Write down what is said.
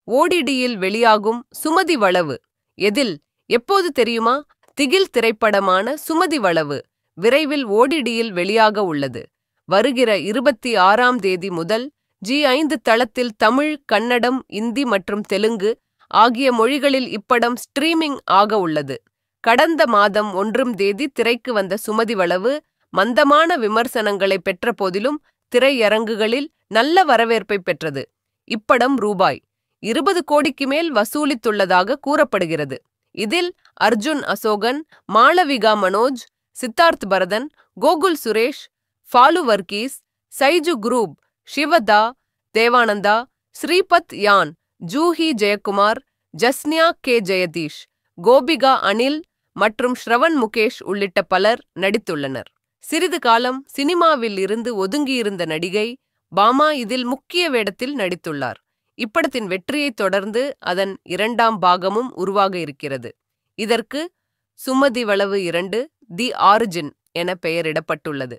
ஓடிடியில் வெளியாகும் சுமதி வளவு. எதில்? எப்போது தெரியுமா? திகில் திரைப்படமான சுமதி வளவு விரைவில் ஓடிடியில் வெளியாக உள்ளது. வருகிற 26ஆம் தேதி முதல் ஜி5 தளத்தில் தமிழ், கன்னடம், இந்தி மற்றும் தெலுங்கு ஆகிய மொழிகளில் இப்படம் ஸ்ட்ரீமிங் ஆக உள்ளது. கடந்த மாதம் 1ஆம் தேதி திரைக்கு வந்த சுமதி வளவு மந்தமான விமர்சனங்களை பெற்ற போதிலும் திரையரங்குகளில் நல்ல வரவேற்பை பெற்றது. இப்படம் ரூபாய் 20 கோடிக்கு மேல் வசூலித்துள்ளதாக கூறப்படுகிறது. இதில் அர்ஜுன் அசோகன், மாளவிகா மனோஜ், சித்தார்த் பரதன், கோகுல் சுரேஷ், ஃபாலு வர்கீஸ், சைஜு குரூப், சிவதா, தேவானந்தா, ஸ்ரீபத் யான், ஜூஹி ஜெயக்குமார், ஜஸ்னியா கே ஜெயதீஷ், கோபிகா அனில் மற்றும் ஸ்ரவன் முகேஷ் உள்ளிட்ட பலர் நடித்துள்ளனர். சிறிது காலம் சினிமாவில் இருந்து ஒதுங்கியிருந்த நடிகை பாமா இதில் முக்கிய வேடத்தில் நடித்துள்ளார். இப்படத்தின் வெற்றியைத் தொடர்ந்து அதன் 2ஆம் பாகமும் உருவாக இருக்கிறது. இதற்கு சுமதி வளவு 2 தி ஆரிஜின் என பெயரிடப்பட்டுள்ளது.